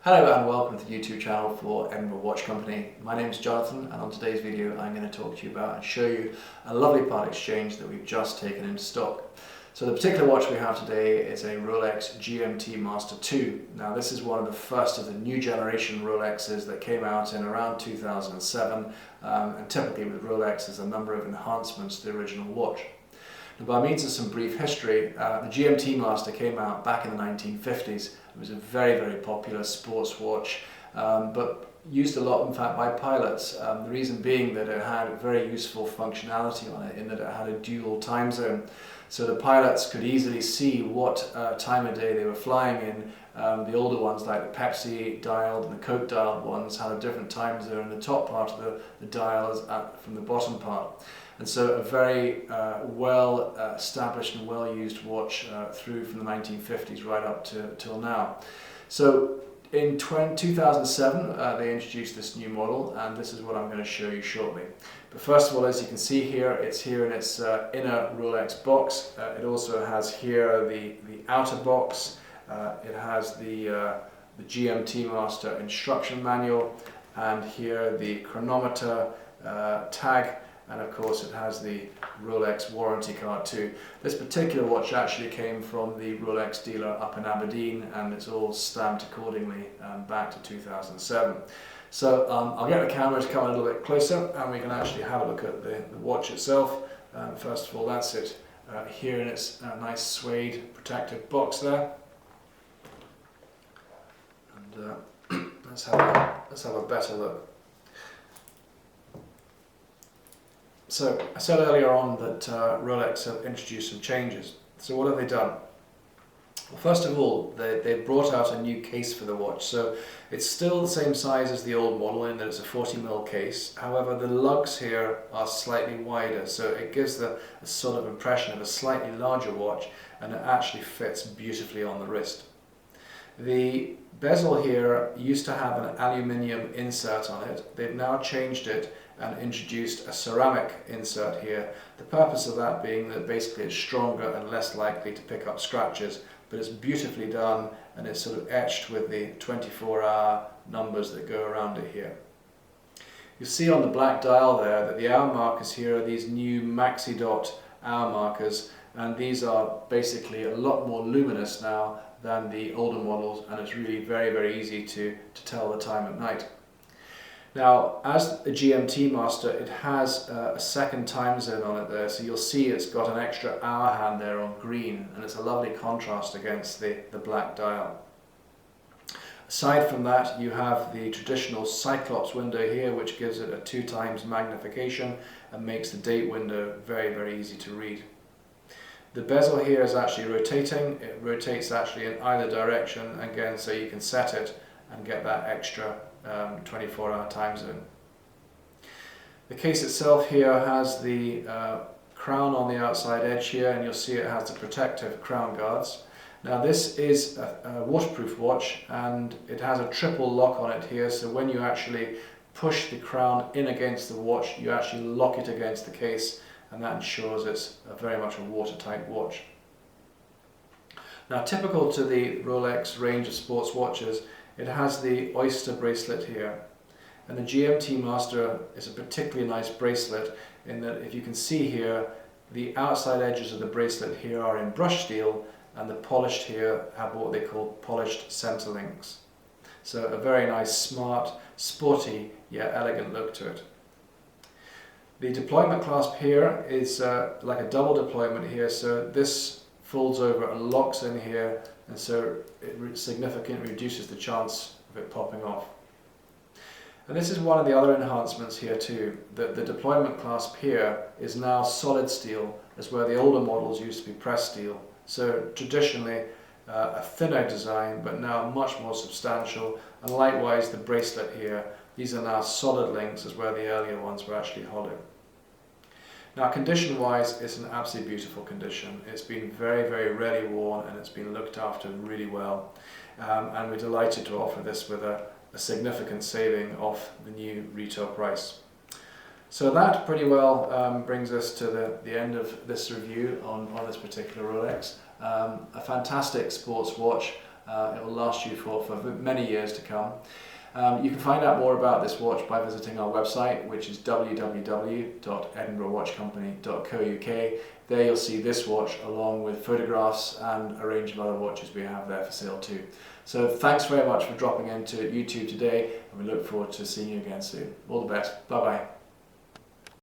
Hello and welcome to the YouTube channel for Edinburgh Watch Company. My name is Jonathan, and on today's video I'm going to talk to you about and show you a lovely part exchange that we've just taken into stock. So the particular watch we have today is a Rolex GMT Master 2. Now this is one of the first of the new generation Rolexes that came out in around 2007, and typically with Rolex there's a number of enhancements to the original watch. Now, by means of some brief history, the GMT Master came out back in the 1950s. It was a very popular sports watch, but used a lot in fact by pilots. The reason being that it had very useful functionality on it in that it had a dual time zone. So the pilots could easily see what time of day they were flying in. The older ones like the Pepsi dialed and the Coke dialed ones had a different time zone. The top part of the dial is from the bottom part. And so a very well established and well used watch through from the 1950s right up till now. So in 2007 they introduced this new model, and this is what I'm going to show you shortly. But first of all, as you can see here, it's here in its inner Rolex box. It also has here the outer box. It has the GMT Master instruction manual, and here the chronometer tag. And of course it has the Rolex warranty card too. This particular watch actually came from the Rolex dealer up in Aberdeen, and it's all stamped accordingly back to 2007. So I'll get the camera to come a little bit closer and we can actually have a look at the watch itself. First of all, that's it here in its nice suede protective box there. And let's have a better look. So I said earlier on that Rolex have introduced some changes. So what have they done? Well, first of all, they brought out a new case for the watch. So it's still the same size as the old model in that it's a 40mm case. However, the lugs here are slightly wider, so it gives a sort of impression of a slightly larger watch, and it actually fits beautifully on the wrist. The bezel here used to have an aluminium insert on it. They've now changed it and introduced a ceramic insert here. The purpose of that being that basically it's stronger and less likely to pick up scratches, but it's beautifully done and it's sort of etched with the 24-hour numbers that go around it here. You see on the black dial there that the hour markers here are these new Maxi dot hour markers, and these are basically a lot more luminous now than the older models, and it's really very easy to tell the time at night. Now, as a GMT Master, it has a second time zone on it there, so you'll see it's got an extra hour hand there on green, and it's a lovely contrast against the black dial. Aside from that, you have the traditional Cyclops window here, which gives it a 2x magnification and makes the date window very easy to read. The bezel here is actually rotating. It rotates actually in either direction, again, so you can set it and get that extra 24-hour time zone. The case itself here has the crown on the outside edge here, and you'll see it has the protective crown guards. Now this is a waterproof watch, and it has a triple lock on it here, so when you actually push the crown in against the watch, you actually lock it against the case, and that ensures it's very much a watertight watch. Now, typical to the Rolex range of sports watches, it has the Oyster Bracelet here, and the GMT Master is a particularly nice bracelet in that, if you can see here, the outside edges of the bracelet here are in brushed steel, and the polished here have what they call polished center links. So a very nice, smart, sporty yet elegant look to it. The deployment clasp here is like a double deployment here, so this folds over and locks in here, and so it significantly reduces the chance of it popping off. And this is one of the other enhancements here too, that the deployment clasp here is now solid steel, as where the older models used to be pressed steel. So traditionally a thinner design, but now much more substantial, and likewise the bracelet here, these are now solid links, as where the earlier ones were actually hollow. Now, condition wise, it's an absolutely beautiful condition. It's been very rarely worn, and it's been looked after really well, and we're delighted to offer this with a significant saving off the new retail price. So that pretty well brings us to the end of this review on this particular Rolex. A fantastic sports watch, It will last you for many years to come. You can find out more about this watch by visiting our website, which is www.edinburghwatchcompany.co.uk. There you'll see this watch along with photographs and a range of other watches we have there for sale too. So thanks very much for dropping into YouTube today, and we look forward to seeing you again soon. All the best. Bye bye.